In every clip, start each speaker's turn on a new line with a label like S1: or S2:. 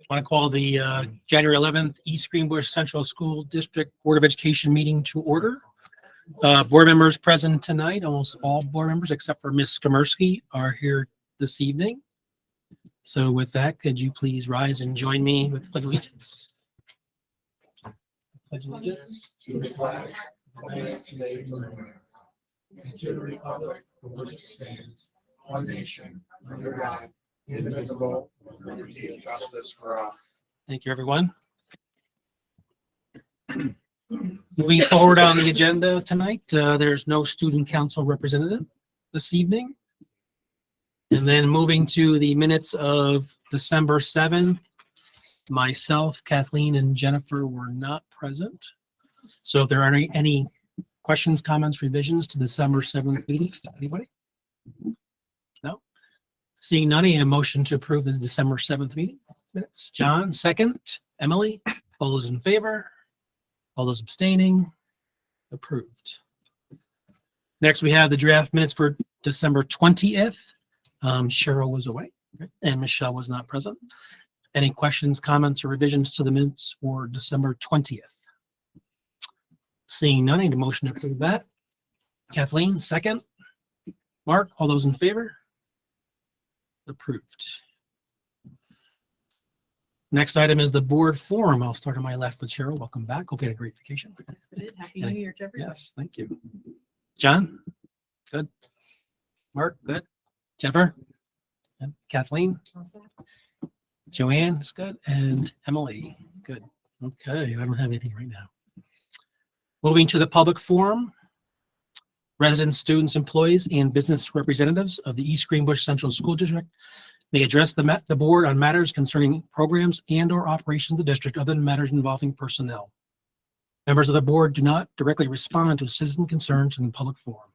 S1: I want to call the January 11th East Greenbush Central School District Board of Education meeting to order. Board members present tonight, almost all board members except for Ms. Skomersky are here this evening. So with that, could you please rise and join me with the Pledge of Allegiance? Pledge of Allegiance
S2: To the flag of the United States of America, and to the republic for which it stands, one nation, under God, indivisible, with liberty and justice for all.
S1: Thank you, everyone. Moving forward on the agenda tonight, there's no student council representative this evening. And then moving to the minutes of December 7th, myself, Kathleen, and Jennifer were not present. So if there are any questions, comments, revisions to December 7th meeting, anybody? No? Seeing none, I need a motion to approve the December 7th meeting minutes. John, second. Emily, all those in favor? All those abstaining? Approved. Next, we have the draft minutes for December 20th. Cheryl was away and Michelle was not present. Any questions, comments, or revisions to the minutes for December 20th? Seeing none, I need a motion to approve that. Kathleen, second. Mark, all those in favor? Approved. Next item is the board forum. I'll start on my left with Cheryl. Welcome back. Hope you had a great vacation.
S3: Happy New Year to everyone.
S1: Yes, thank you. John? Good. Mark? Good. Jennifer? And Kathleen? Joanne is good. And Emily? Good. Okay, I don't have anything right now. Moving to the public forum. Residents, students, employees, and business representatives of the East Greenbush Central School District may address the board on matters concerning programs and or operations of the district other than matters involving personnel. Members of the board do not directly respond to citizen concerns in the public forum.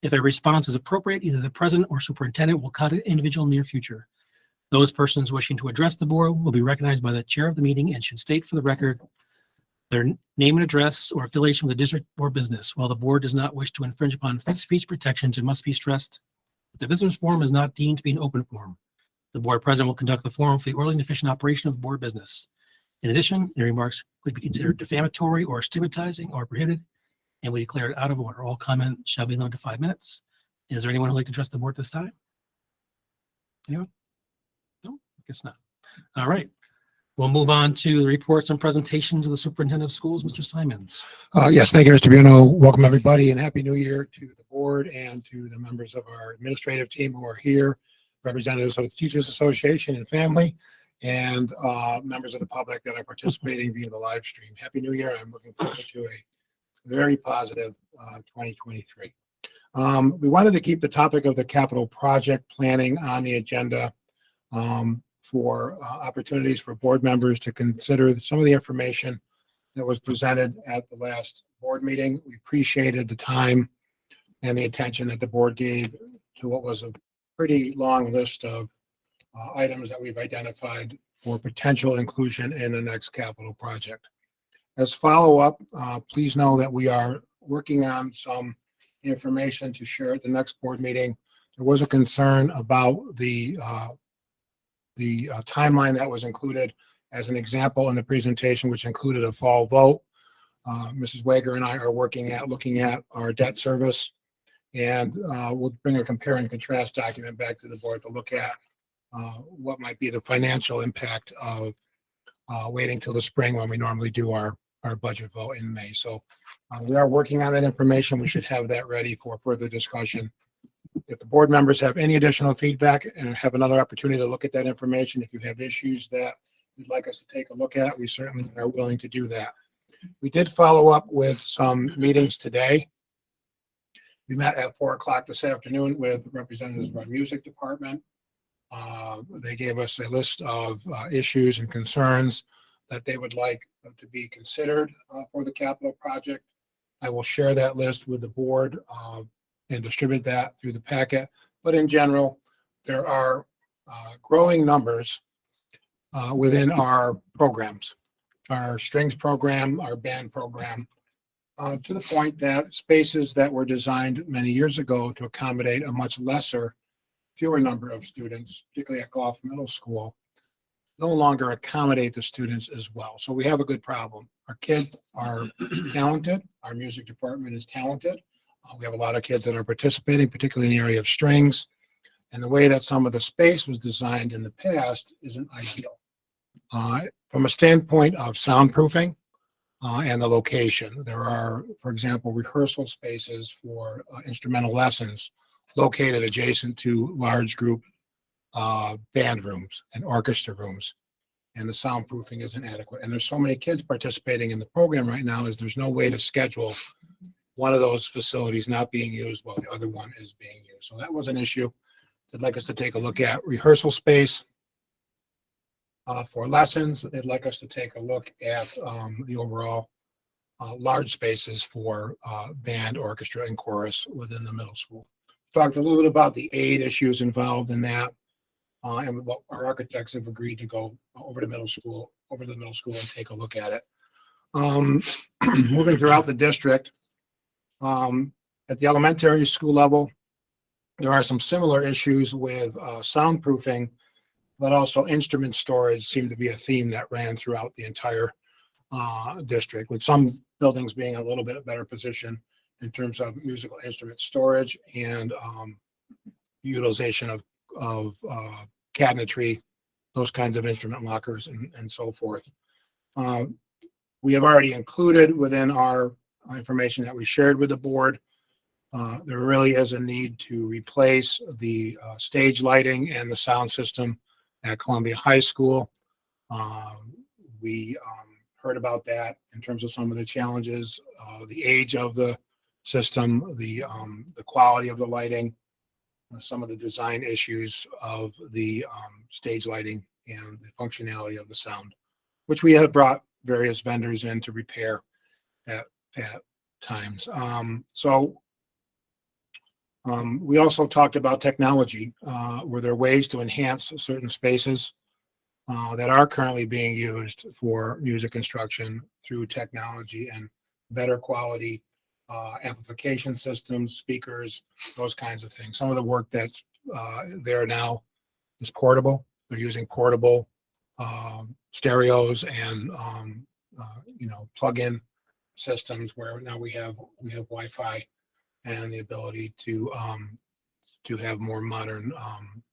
S1: If a response is appropriate, either the president or superintendent will contact an individual in the near future. Those persons wishing to address the board will be recognized by the chair of the meeting and should state for the record their name and address or affiliation with the district or business. While the board does not wish to infringe upon free speech protections, it must be stressed that the visitors forum is not deemed to be an open forum. The board president will conduct the forum for the orderly and efficient operation of the board business. In addition, any remarks could be considered defamatory or stigmatizing or prohibited, and we declare it out of order. All comment shall be limited to 5 minutes. Is there anyone who'd like to address the board this time? Anyone? No, I guess not. All right. We'll move on to the reports and presentations of the superintendent of schools, Mr. Simons.
S2: Yes, thank you, Mr. Buono. Welcome, everybody, and Happy New Year to the board and to the members of our administrative team who are here, representatives of the Teachers Association and family, and members of the public that are participating via the live stream. Happy New Year. I'm looking forward to a very positive 2023. We wanted to keep the topic of the capital project planning on the agenda for opportunities for board members to consider some of the information that was presented at the last board meeting. We appreciated the time and the attention that the board gave to what was a pretty long list of items that we've identified for potential inclusion in the next capital project. As follow-up, please know that we are working on some information to share at the next board meeting. There was a concern about the timeline that was included as an example in the presentation, which included a fall vote. Mrs. Wager and I are looking at our debt service, and we'll bring a compare and contrast document back to the board to look at what might be the financial impact of waiting till the spring when we normally do our budget vote in May. So we are working on that information. We should have that ready for further discussion. If the board members have any additional feedback and have another opportunity to look at that information, if you have issues that you'd like us to take a look at, we certainly are willing to do that. We did follow up with some meetings today. We met at 4 o'clock this afternoon with representatives of our music department. They gave us a list of issues and concerns that they would like to be considered for the capital project. I will share that list with the board and distribute that through the packet. But in general, there are growing numbers within our programs, our strings program, our band program, to the point that spaces that were designed many years ago to accommodate a much fewer number of students, particularly at Goff Middle School, no longer accommodate the students as well. So we have a good problem. Our kids are talented. Our music department is talented. We have a lot of kids that are participating, particularly in the area of strings. And the way that some of the space was designed in the past isn't ideal. From a standpoint of soundproofing and the location, there are, for example, rehearsal spaces for instrumental lessons located adjacent to large group band rooms and orchestra rooms, and the soundproofing isn't adequate. And there's so many kids participating in the program right now, is there's no way to schedule one of those facilities not being used while the other one is being used. So that was an issue. They'd like us to take a look at rehearsal space for lessons. They'd like us to take a look at the overall large spaces for band, orchestra, and chorus within the middle school. Talked a little bit about the aid issues involved in that. And what our architects have agreed to go over to the middle school and take a look at it. Moving throughout the district, at the elementary school level, there are some similar issues with soundproofing, but also instrument storage seemed to be a theme that ran throughout the entire district, with some buildings being a little bit better position in terms of musical instrument storage and utilization of cabinetry, those kinds of instrument lockers and so forth. We have already included within our information that we shared with the board, there really is a need to replace the stage lighting and the sound system at Columbia High School. We heard about that in terms of some of the challenges, the age of the system, the quality of the lighting, some of the design issues of the stage lighting and the functionality of the sound, which we have brought various vendors in to repair at times. We also talked about technology. Were there ways to enhance certain spaces that are currently being used for music instruction through technology and better quality amplification systems, speakers, those kinds of things. Some of the work that's there now is portable. They're using portable stereos and plug-in systems where now we have Wi-Fi and the ability to have more modern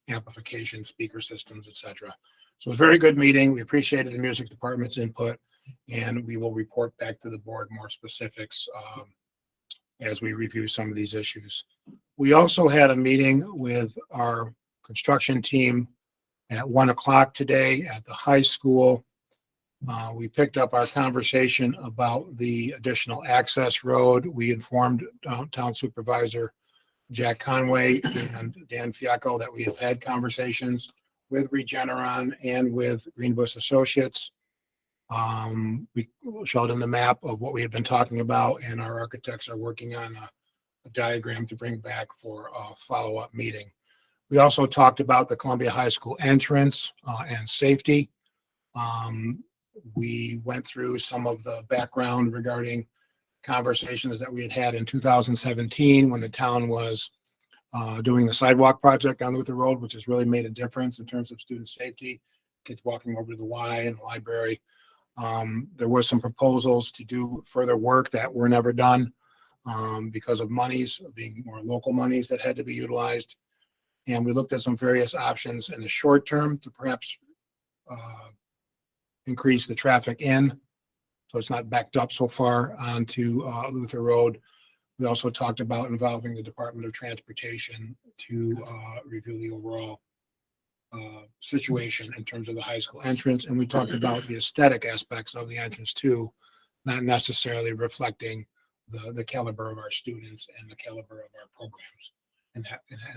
S2: amplification speaker systems, etc. So it was a very good meeting. We appreciated the music department's input, and we will report back to the board more specifics as we review some of these issues. We also had a meeting with our construction team at 1:00 today at the high school. We picked up our conversation about the additional access road. We informed Town Supervisor Jack Conway and Dan Fiacco that we have had conversations with Regeneron and with Greenbush Associates. We showed them the map of what we had been talking about, and our architects are working on a diagram to bring back for a follow-up meeting. We also talked about the Columbia High School entrance and safety. We went through some of the background regarding conversations that we had had in 2017 when the town was doing the sidewalk project on Luther Road, which has really made a difference in terms of student safety, kids walking over to the Y and the library. There were some proposals to do further work that were never done because of monies, being more local monies that had to be utilized. And we looked at some various options in the short term to perhaps increase the traffic in, so it's not backed up so far onto Luther Road. We also talked about involving the Department of Transportation to review the overall situation in terms of the high school entrance. And we talked about the aesthetic aspects of the entrance too, not necessarily reflecting the caliber of our students and the caliber of our programs. And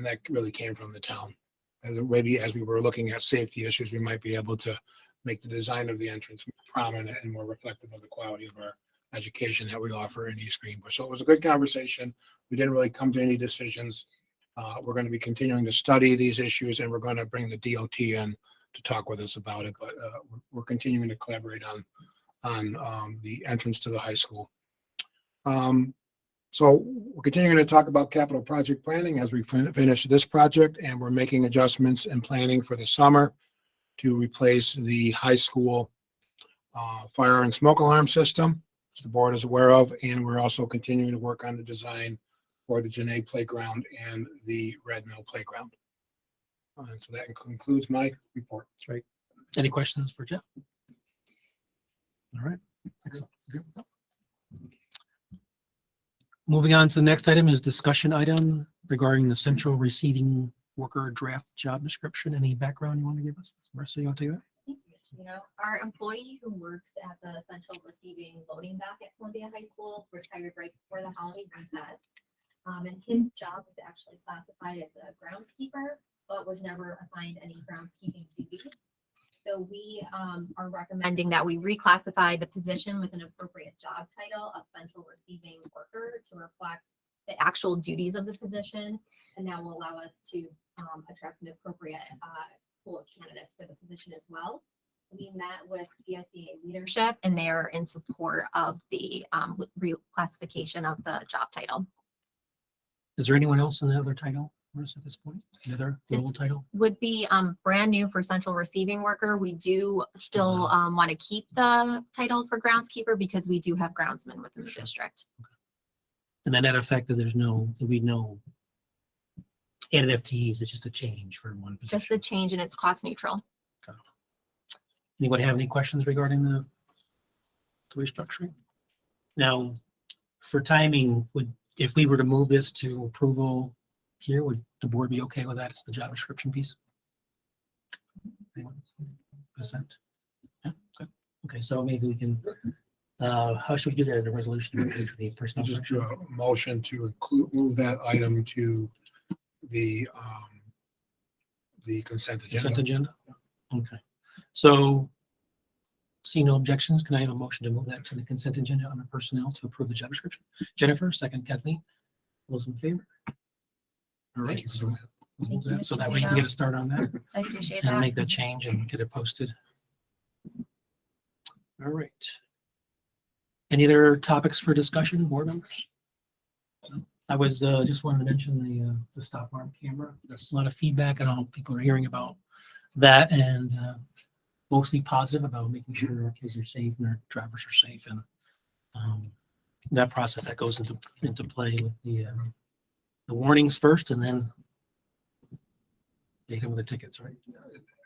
S2: that really came from the town. And maybe as we were looking at safety issues, we might be able to make the design of the entrance more prominent and more reflective of the quality of our education that we offer in East Greenbush. So it was a good conversation. We didn't really come to any decisions. We're going to be continuing to study these issues, and we're going to bring the DOT in to talk with us about it. But we're continuing to collaborate on the entrance to the high school. So we're continuing to talk about capital project planning as we finish this project, and we're making adjustments and planning for the summer. to replace the high school fire and smoke alarm system, as the board is aware of, and we're also continuing to work on the design for the Janae Playground and the Red Mill Playground. And so that concludes my report.
S1: That's right. Any questions for Jeff? All right. Excellent. Moving on to the next item is discussion item regarding the central receiving worker draft job description. Any background you want to give us? Marissa, you want to take that?
S4: You know, our employee who works at the central receiving loading dock at Columbia High School retired right before the holiday recess. And his job was actually classified as a groundskeeper, but was never assigned any groundskeeping duties. So we are recommending that we reclassify the position with an appropriate job title of central receiving worker to reflect the actual duties of the position. And that will allow us to attract an appropriate pool of candidates for the position as well. We met with CSEA leadership and they're in support of the reclassification of the job title.
S1: Is there anyone else in the other title, Marissa, at this point? Another global title?
S4: Would be brand new for central receiving worker. We do still want to keep the title for groundskeeper because we do have groundsmen within the district.
S1: And then that effect that there'll be no added FTEs. It's just a change for one position.
S4: Just the change and it's cost neutral.
S1: Anybody have any questions regarding the restructuring? Now, for timing, if we were to move this to approval here, would the board be okay with that? It's the job description piece. Anyone? Consent? Yeah, good. Okay, so maybe we can, how should we do that in the resolution? For the personnel
S2: Just
S1: section?
S2: a motion to move that item to the consent
S1: Consent
S2: agenda.
S1: agenda? Okay. So, see no objections, can I have a motion to move that to the consent agenda under personnel to approve the job description? Jennifer, second, Kathleen, those in favor? All right, so we'll move that, so that way you can get a start on that
S4: I appreciate
S1: and
S4: that.
S1: make that change and get it posted. All right. Any other topics for discussion, board members? I was just wanted to mention the stop arm camera. There's a lot of feedback and all people are hearing about that, and mostly positive about making sure our kids are safe and our drivers are safe, and that process that goes into play with the warnings first, and then they hit them with the tickets, right?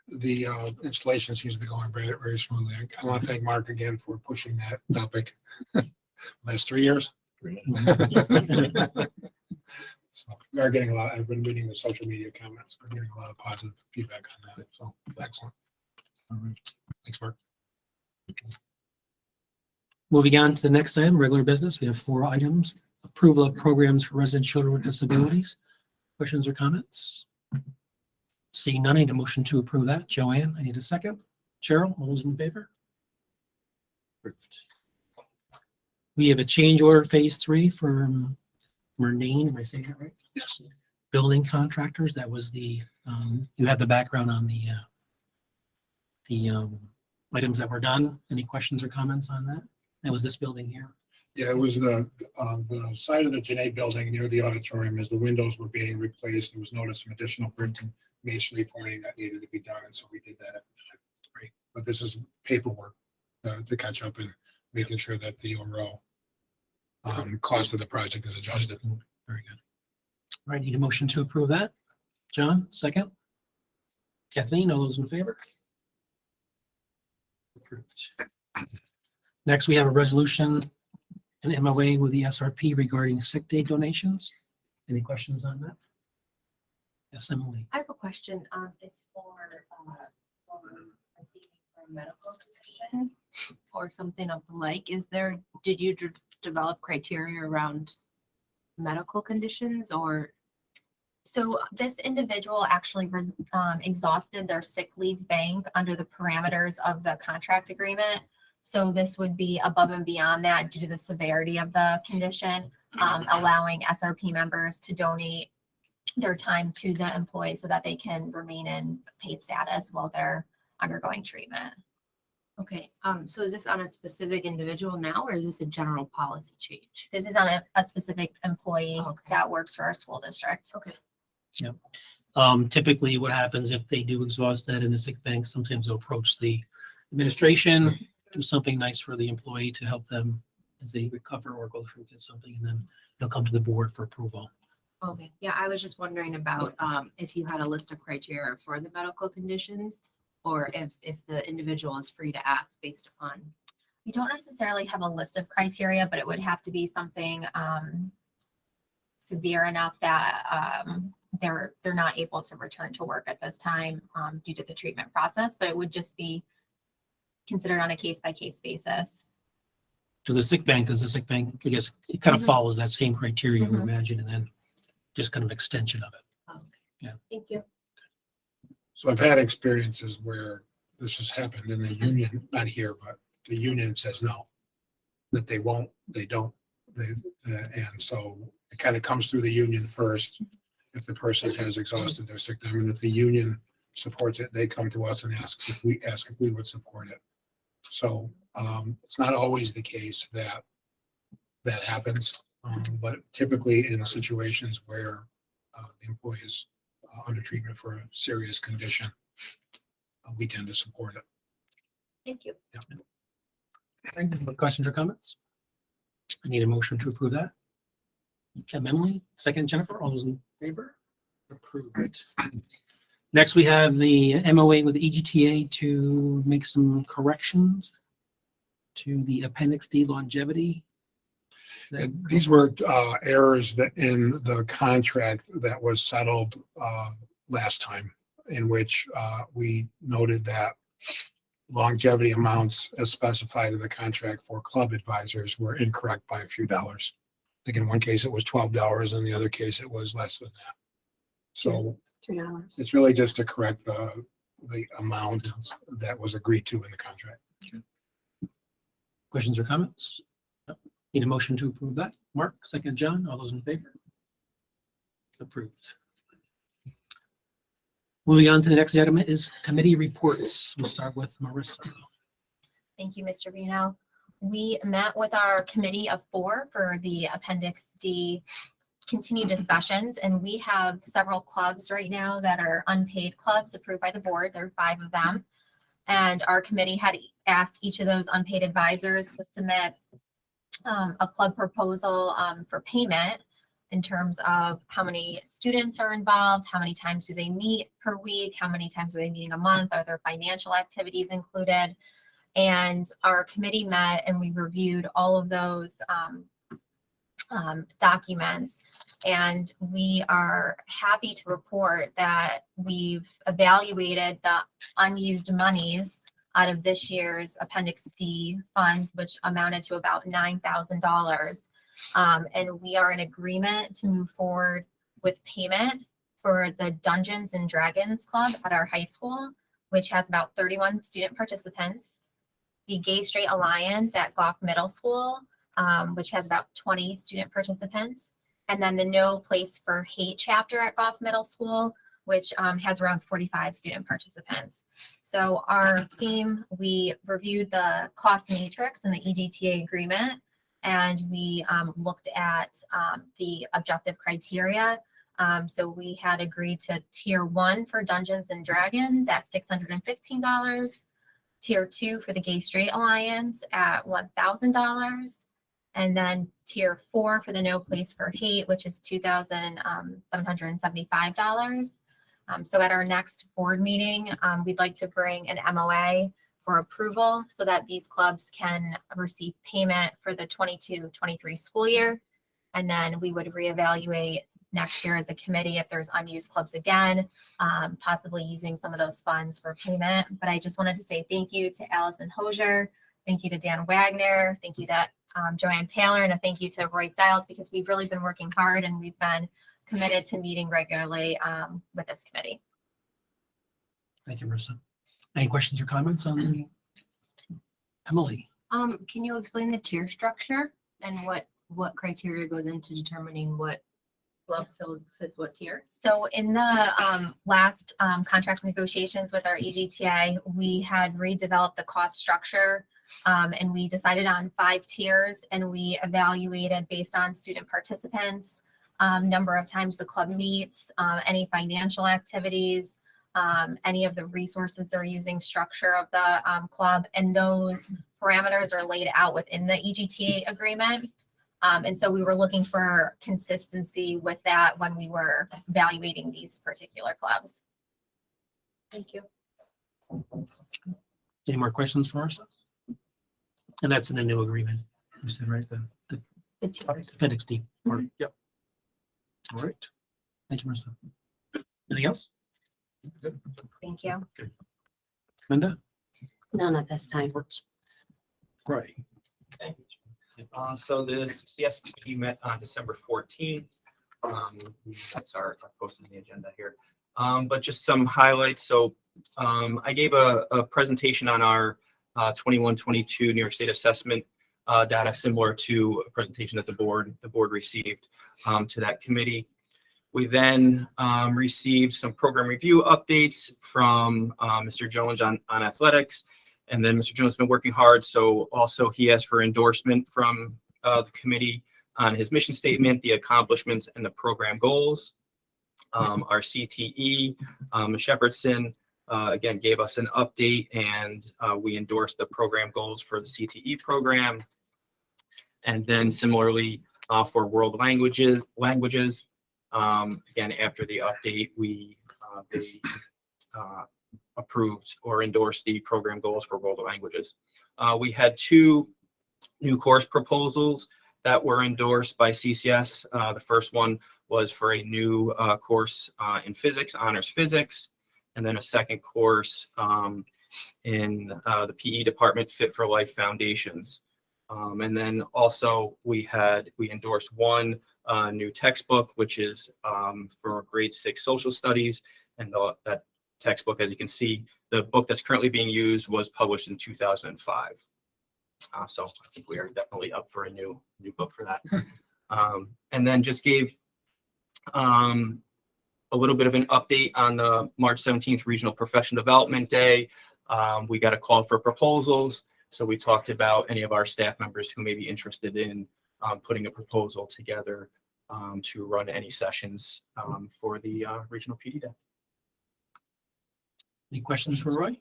S2: The installation seems to be going very, very smoothly. I want to thank Mark again for pushing that topic last 3 years. So we are getting a lot. I've been reading the social media comments. We're getting a lot of positive feedback on that. So excellent.
S1: All right.
S2: Thanks, Mark.
S1: Moving on to the next item, regular business. We have 4 items. Approval of programs for resident children with disabilities. Questions or comments? Seeing none, I need a motion to approve that. Joanne, I need a second. Cheryl, all those in favor? Approved. We have a change order phase 3 from Murnane. Am I saying that right?
S2: Yes.
S1: Building contractors. That was the, you had the background on the items that were done. Any questions or comments on that? That was this building here.
S2: Yeah, it was the side of the Janae building near the auditorium as the windows were being replaced. There was notice some additional brick and masonry pointing that needed to be done. And so we did that at the time. Right. But this is paperwork to catch up and making sure that the overall cost of the project is adjusted.
S1: Very good. All right, need a motion to approve that. John, second. Kathleen, all those in favor? Approved. Next, we have a resolution, an MOA with the SRP regarding sick day donations. Any questions on that? Yes, Emily.
S4: I have a question. It's for receiving for medical condition or something of the like. Did you develop criteria around medical conditions or? So this individual actually exhausted their sick leave bank under the parameters of the contract agreement. So this would be above and beyond that due to the severity of the condition, allowing SRP members to donate their time to the employee so that they can remain in paid status while they're undergoing treatment.
S3: Okay, so is this on a specific individual now, or is this a general policy change?
S4: This is on a specific employee
S3: Okay.
S4: that works for our school district.
S3: Okay.
S1: Typically what happens if they do exhaust that in the sick bank, sometimes they'll approach the administration, do something nice for the employee to help them as they recover or go through get something, and then they'll come to the board for approval.
S3: Okay, yeah, I was just wondering about if you had a list of criteria for the medical conditions, or if the individual is free to ask based upon.
S4: We don't necessarily have a list of criteria, but it would have to be something severe enough that they're not able to return to work at this time due to the treatment process, but it would just be considered on a case-by-case basis.
S1: Because the sick bank, I guess it kind of
S3: Mhm.
S1: follows that same criteria, I would
S3: Mhm.
S1: imagine, and then just kind of extension of it.
S3: Thank you.
S2: So I've had experiences where this has happened in the union, not here, but the union says no, that they won't, they don't. And so it kind of comes through the union first. If the person has exhausted their sick time, and if the union supports it, they come to us and ask if we would support it. So it's not always the case that that happens, but typically in situations where the employee is under treatment for a serious condition, we tend to support it.
S4: Thank you.
S1: Any questions or comments? I need a motion to approve that. Emily, second Jennifer, all those in favor? Approved. Next, we have the MOA with the EGTA to make some corrections to the Appendix D longevity.
S2: And these were errors that in the contract that was settled last time, in which we noted that longevity amounts as specified in the contract for club advisors were incorrect by a few dollars. I think in one case it was $12, in the other case it was less than that. So
S3: $2.
S2: it's really just to correct the amount that was agreed to in the contract.
S1: Questions or comments? No. Need a motion to approve that. Mark, second John, all those in favor? Approved. Moving on to the next item is committee reports. We'll start with Marissa.
S4: Thank you, Mr. Vino. We met with our committee of 4 for the Appendix D continued discussions, and we have several clubs right now that are unpaid clubs approved by the board. There are 5 of them. And our committee had asked each of those unpaid advisors to submit a club proposal for payment in terms of how many students are involved, how many times do they meet per week, how many times are they meeting a month, are there financial activities included? And our committee met and we reviewed all of those documents. And we are happy to report that we've evaluated the unused monies out of this year's Appendix D funds, which amounted to about $9,000. And we are in agreement to move forward with payment for the Dungeons and Dragons Club at our high school, which has about 31 student participants. The Gay Straight Alliance at Goff Middle School, which has about 20 student participants. And then the No Place for Hate chapter at Goff Middle School, which has around 45 student participants. So our team, we reviewed the cost matrix and the EGTA agreement, and we looked at the objective criteria. So we had agreed to Tier 1 for Dungeons and Dragons at $615, Tier 2 for the Gay Straight Alliance at $1,000, and then Tier 4 for the No Place for Hate, which is $2,775. So at our next board meeting, we'd like to bring an MOA for approval so that these clubs can receive payment for the 22-23 school year. And then we would reevaluate next year as a committee if there's unused clubs again, possibly using some of those funds for payment. But I just wanted to say thank you to Allison Hosier, thank you to Dan Wagner, thank you to Joanne Taylor, and a thank you to Roy Stiles, because we've really been working hard and we've been committed to meeting regularly with this committee.
S1: Thank you, Marissa. Any questions or comments on the Emily?
S3: Can you explain the tier structure and what criteria goes into determining what club fits what tier?
S4: So in the last contract negotiations with our EGTA, we had redeveloped the cost structure and we decided on 5 tiers, and we evaluated based on student participants, number of times the club meets, any financial activities, any of the resources they're using, structure of the club, and those parameters are laid out within the EGTA agreement. And so we were looking for consistency with that when we were evaluating these particular clubs. Thank you.
S1: Any more questions for us? And that's in the new agreement. You said, right? The
S3: The tiers.
S1: appendix D. part. Yep. All right. Thank you, Marissa. Anything else? Good.
S3: Thank you.
S1: Linda?
S3: None at this time.
S1: Right.
S5: Thank you. So this CSP met on December 14th. That's our posted in the agenda here. But just some highlights. So I gave a presentation on our 21-22 New York State assessment data, similar to a presentation that the board received to that committee. We then received some program review updates from Mr. Jones on athletics. And then Mr. Jones has been working hard. So also he asked for endorsement from the committee on his mission statement, the accomplishments, and the program goals. Our CTE, Ms. Shepherdson, again, gave us an update, and we endorsed the program goals for the CTE program. And then similarly for world languages, again, after the update, they approved or endorsed the program goals for world languages. We had 2 new course proposals that were endorsed by CCS. The first one was for a new course in physics, honors physics, and then a second course in the PE department, Fit for Life Foundations. And then also we endorsed one new textbook, which is for grade 6 social studies. And that textbook, as you can see, the book that's currently being used was published in 2005. So I think we are definitely up for a new book for that. And then just gave a little bit of an update on the March 17th Regional Professional Development Day. We got a call for proposals. So we talked about any of our staff members who may be interested in putting a proposal together to run any sessions for the Regional PD Day.
S1: Any questions for Roy?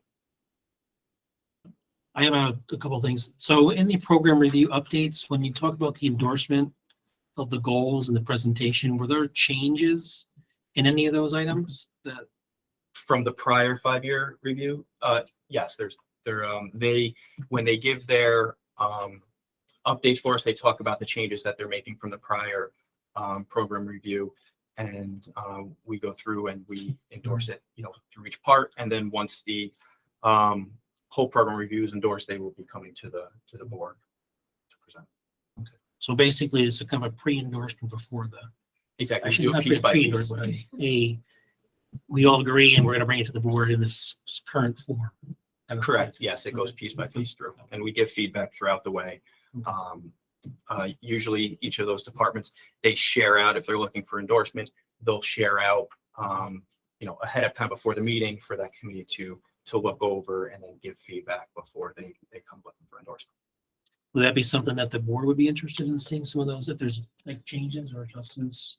S1: I have a couple of things. So in the program review updates, when you talk about the endorsement of the goals and the presentation, were there changes in any of those items that?
S5: From the prior 5-year review? Yes, when they give their updates for us, they talk about the changes that they're making from the prior program review. And we go through and we endorse it, through each part. And then once the whole program review is endorsed, they will be coming to the board to present.
S1: So basically, it's a kind of a pre-endorsement before the.
S5: Exactly.
S1: Actually,
S5: Do it
S1: not
S5: piece by piece.
S1: pre-endorsement, but we all agree and we're going to bring it to the board in this current form.
S5: Correct. Yes, it goes piece by piece through, and we give feedback throughout the way. Usually each of those departments, they share out, if they're looking for endorsement, they'll share out, ahead of time before the meeting for that committee to look over and then give feedback before they come looking for endorsement.
S1: Would that be something that the board would be interested in seeing some of those, if there's like changes or adjustments?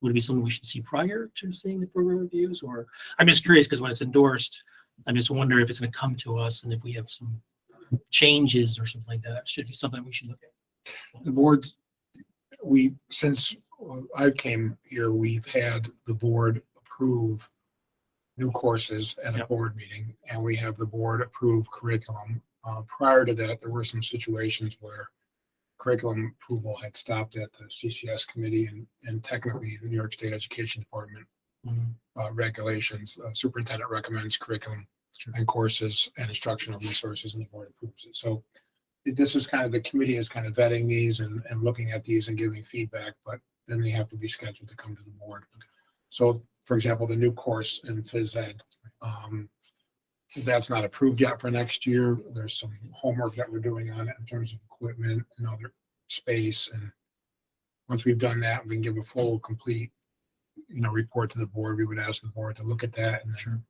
S1: Would it be something we should see prior to seeing the program reviews? Or I'm just curious because when it's endorsed, I just wonder if it's going to come to us and if we have some changes or something like that, it should be something we should look at.
S2: The boards, since I came here, we've had the board approve new courses at a
S1: Yep.
S2: board meeting, and we have the board approve curriculum. Prior to that, there were some situations where curriculum approval had stopped at the CCS committee and technically the New York State Education Department regulations. Superintendent recommends curriculum and courses and instructional resources, and the board approves it. So this is kind of, the committee is kind of vetting these and looking at these and giving feedback, but then they have to be scheduled to come to the board. So for example, the new course in phys ed, that's not approved yet for next year. There's some homework that we're doing on it in terms of equipment and other space. And once we've done that, we can give a full, complete, report to the board. We would ask the board to look at that and then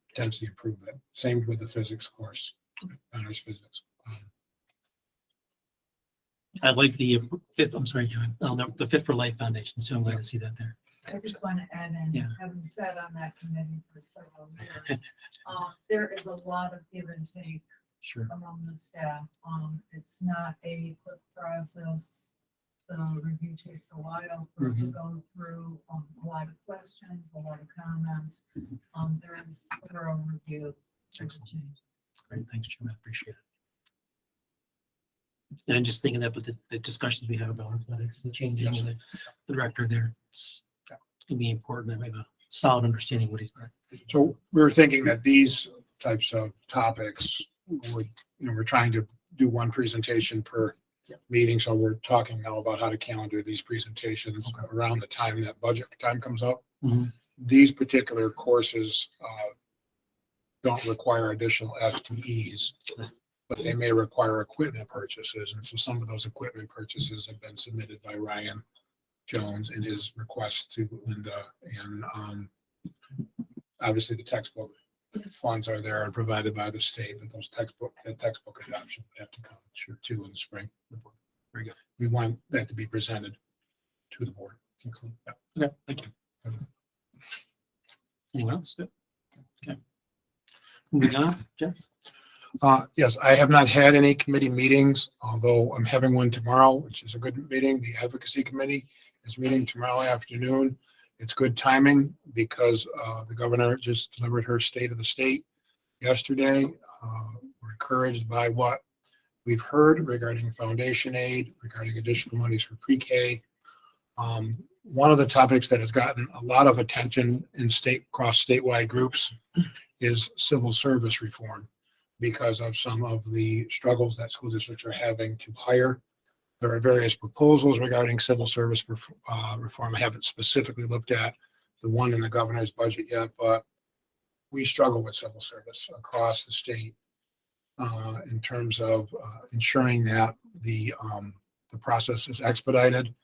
S2: potentially approve it. Same with the physics course, honors physics.
S1: I like the fifth, I'm sorry, John, the Fit for Life Foundation, so I'm glad to see that there.
S6: I just want to add in,
S1: Yeah.
S6: having sat on that committee for several years, there is a lot of give and take
S1: Sure.
S6: among the staff. It's not a quick process. The review takes a while for it to go through, a lot of questions, a lot of comments. There is thorough review of the
S1: Excellent.
S6: changes.
S1: Great, thanks, Jim, I appreciate it. And I'm just thinking that with the discussions we have about athletics, the changing
S2: Yes.
S1: of the director there, it's gonna be important that we have a solid understanding of what he's doing.
S2: So we were thinking that these types of topics would, we're trying to do one presentation per meeting. So we're talking now about how to calendar these presentations around the time that budget time comes up.
S1: Mhm.
S2: These particular courses don't require additional FTEs, but they may require equipment purchases. And so some of those equipment purchases have been submitted by Ryan Jones in his request to Linda, and obviously the textbook funds are there and provided by the state, but those textbook adoption would have to come too in the spring.
S1: Very good.
S2: We want that to be presented to the board.
S1: Excellent. Okay, thank you. Anyone else? Good. Okay. Moving on, Jeff?
S2: Yes, I have not had any committee meetings, although I'm having one tomorrow, which is a good meeting. The advocacy committee is meeting tomorrow afternoon. It's good timing because the governor just delivered her state of the state yesterday. We're encouraged by what we've heard regarding foundation aid, regarding additional monies for pre-K. One of the topics that has gotten a lot of attention in across statewide groups is civil service reform, because of some of the struggles that school districts are having to hire. There are various proposals regarding civil service reform. I haven't specifically looked at the one in the governor's budget yet, but we struggle with civil service across the state in terms of ensuring that the process is expedited.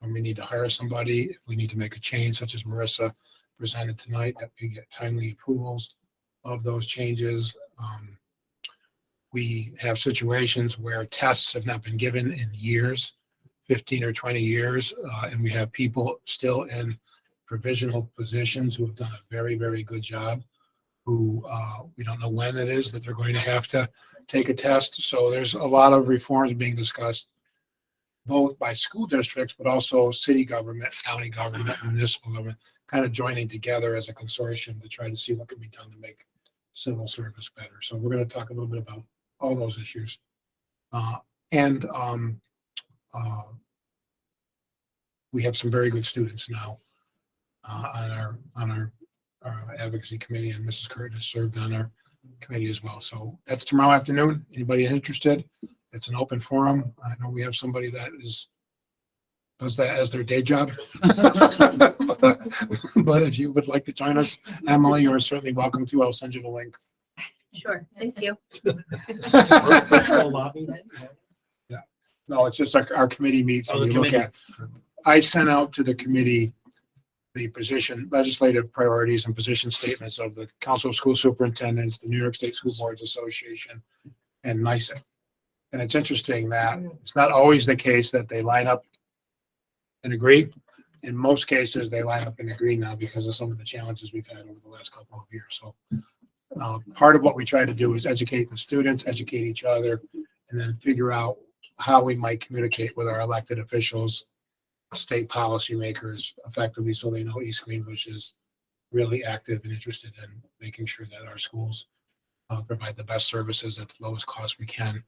S2: When we need to hire somebody, if we need to make a change, such as Marissa presented tonight, that we get timely approvals of those changes. We have situations where tests have not been given in years, 15 or 20 years, and we have people still in provisional positions who have done a very, very good job, who we don't know when it is that they're going to have to take a test. So there's a lot of reforms being discussed, both by school districts, but also city government, county government, municipal government, kind of joining together as a consortium to try to see what can be done to make civil service better. So we're going to talk a little bit about all those issues. We have some very good students now on our advocacy committee, and Mrs. Curtin has served on our committee as well. So that's tomorrow afternoon. Anybody interested? It's an open forum. I know we have somebody that does that as their day job. But if you would like to join us, Emily, you are certainly welcome to. I'll send you the link.
S3: Sure, thank you.
S1: Virtual lobby?
S2: No, it's just our committee meets and
S1: Oh, the
S2: we look
S1: committee.
S2: at. I sent out to the committee the legislative priorities and position statements of the Council of School Superintendents, the New York State School Boards Association, and NYSEC. And it's interesting that it's not always the case that they line up and agree. In most cases, they line up and agree now because of some of the challenges we've had over the last couple of years. So part of what we try to do is educate the students, educate each other, and then figure out how we might communicate with our elected officials, state policymakers effectively, so they know East Greenbush is really active and interested in making sure that our schools provide the best services at the lowest cost we can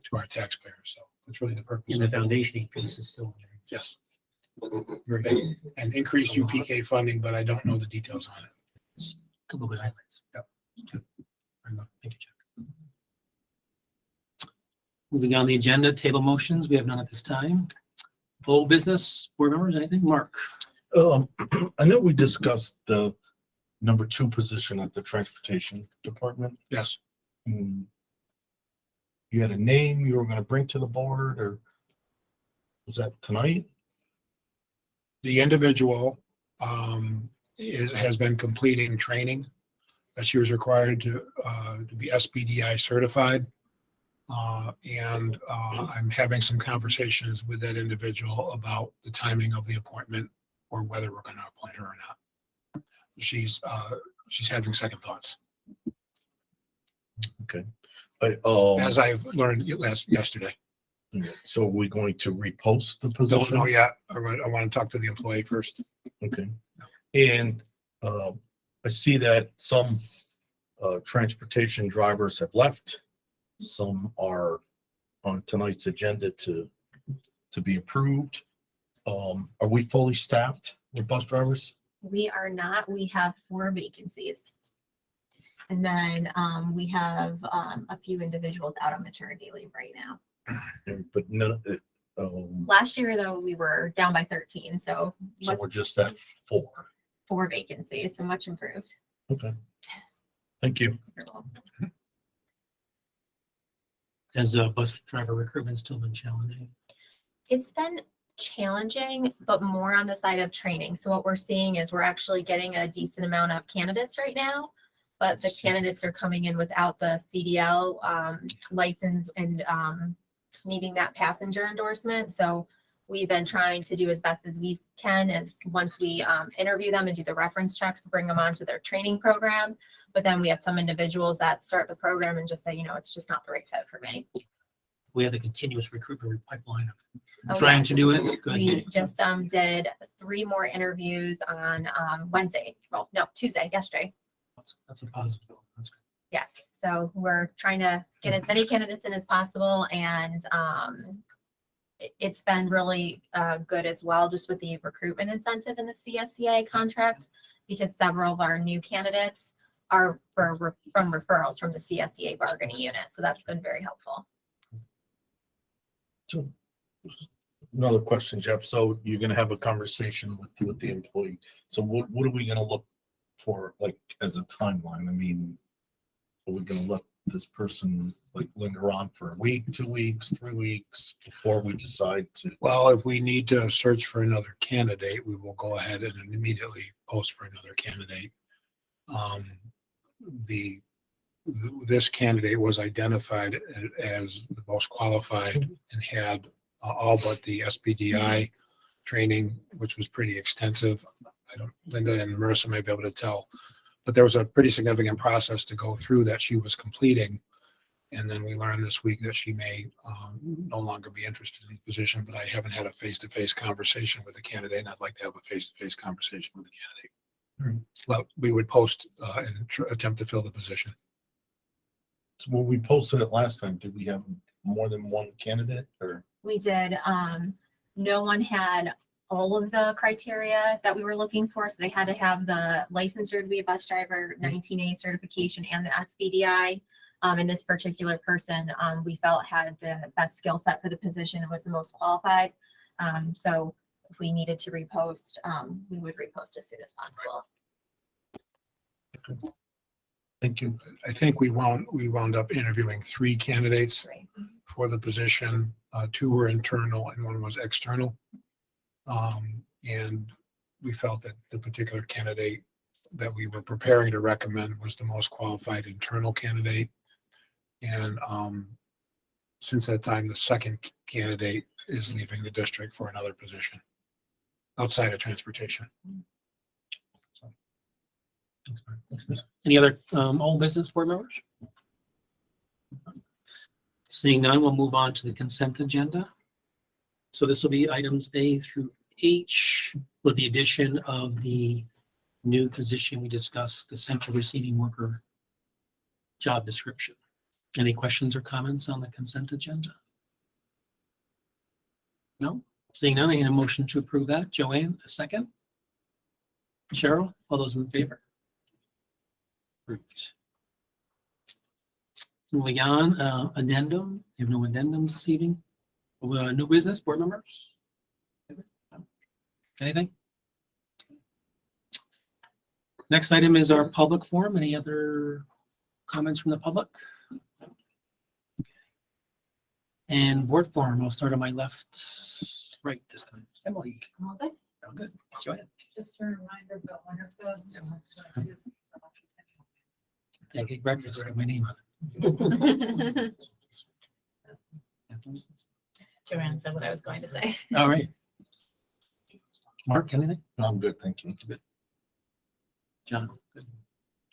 S2: to our taxpayers. So that's really the purpose.
S1: And the
S2: of it.
S1: foundation piece is still there.
S2: Yes.
S1: Very good.
S2: And increased UPK funding, but I don't know the details on it.
S1: Couple good highlights.
S2: Yep.
S1: Good. Very good. Thank you, Jeff. Moving on the agenda, table motions. We have none at this time. Old business, board members, anything? Mark?
S7: I know we discussed the number 2 position at the transportation department.
S2: Yes.
S7: You had a name you were going to bring to the board, or was that tonight?
S2: The individual has been completing training that she was required to be SBDI certified. I'm having some conversations with that individual about the timing of the appointment or whether we're going to appoint her or not. She's having second thoughts,
S7: Okay.
S2: as I've learned yesterday.
S7: So are we going to repost the
S2: Don't
S7: position?
S2: know yet. I want to talk to the employee first.
S7: Okay. And I see that some transportation drivers have left. Some are on tonight's agenda to be approved. Are we fully staffed with bus drivers?
S4: We are not, we have 4 vacancies. And then we have a few individuals out on maternity leave right now.
S7: But none,
S4: Last year though, we were down by 13, so
S7: so we're just at 4.
S4: 4 vacancies, so much improved.
S7: Okay. Thank you.
S1: Has bus driver recruitment still been challenging?
S4: It's been challenging, but more on the side of training. So what we're seeing is we're actually getting a decent amount of candidates right now, but the candidates are coming in without the CDL license and needing that passenger endorsement. So we've been trying to do as best as we can as once we interview them and do the reference checks to bring them onto their training program. But then we have some individuals that start the program and just say, you know, it's just not the right fit for me.
S1: We have a continuous recruitment pipeline of
S4: Oh,
S1: trying
S4: yeah.
S1: to do it. Good.
S4: We just did 3 more interviews on Wednesday. Well, no, Tuesday, yesterday.
S1: That's a positive. That's good.
S4: Yes. So we're trying to get as many candidates in as possible. And it's been really good as well, just with the recruitment incentive in the CSCA contract, because several of our new candidates are from referrals from the CSCA bargaining unit. So that's been very helpful.
S7: So another question, Jeff. So you're gonna have a conversation with the employee. So what are we gonna look for, like, as a timeline? I mean, are we gonna let this person like linger on for a week, 2 weeks, 3 weeks before we decide to?
S2: Well, if we need to search for another candidate, we will go ahead and immediately post for another candidate. This candidate was identified as the most qualified and had all but the SPDI training, which was pretty extensive. Linda and Marissa may be able to tell, but there was a pretty significant process to go through that she was completing. And then we learned this week that she may no longer be interested in the position, but I haven't had a face-to-face conversation with the candidate, and I'd like to have a face-to-face conversation with the candidate. Well, we would post and attempt to fill the position.
S7: So when we posted it last time, did we have more than one candidate or?
S4: We did. No one had all of the criteria that we were looking for. So they had to have the licensure to be a bus driver, 19A certification, and the SPDI. And this particular person, we felt had the best skill set for the position and was the most qualified. So if we needed to repost, we would repost as soon as possible.
S7: Thank you.
S2: I think we wound up interviewing 3 candidates
S4: Great.
S2: for the position. 2 were internal and 1 was external. And we felt that the particular candidate that we were preparing to recommend was the most qualified internal candidate. And since that time, the second candidate is leaving the district for another position outside of transportation.
S1: Thanks, Mark. Thanks, Chris. Any other old business board members? Seeing none, we'll move on to the consent agenda. So this will be items A through H with the addition of the new position we discussed, the central receiving worker job description. Any questions or comments on the consent agenda? No? Seeing none, I need a motion to approve that. Joanne, a second. Cheryl, all those in favor? Approved. Moving on, addendum. You have no addendums this evening? New business, board members? Anything? Next item is our public forum. Any other comments from the public? And board forum, I'll start on my left, right this time. Emily.
S6: All good.
S1: Oh, good. Go ahead.
S6: Just a reminder about Winterfest.
S1: Pancake breakfast, got my name on it.
S8: Joanne said what I was going to say.
S1: All right. Mark, anything?
S7: No, I'm good, thank you.
S1: John? Good.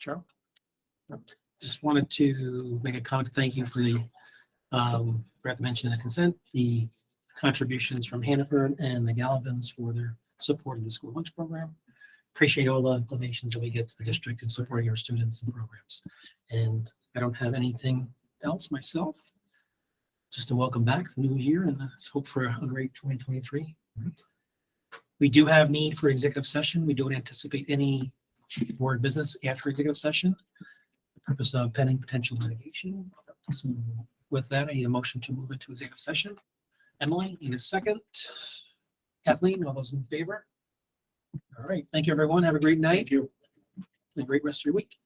S1: Cheryl? Just wanted to make a comment. Thank you for the, forgot to mention the consent, the contributions from Hannaford and the Galvins for their support of the school lunch program. Appreciate all the donations that we get to the district and supporting our students and programs. And I don't have anything else myself. Just a welcome back the new year, and let's hope for a great 2023. We do have need for executive session. We don't anticipate any board business after executive session. The purpose of pending potential litigation. So with that, I need a motion to move into executive session. Emily, in a second. Kathleen, all those in favor? All right. Thank you, everyone. Have a great night.
S2: Thank you.
S1: And a great rest of your week.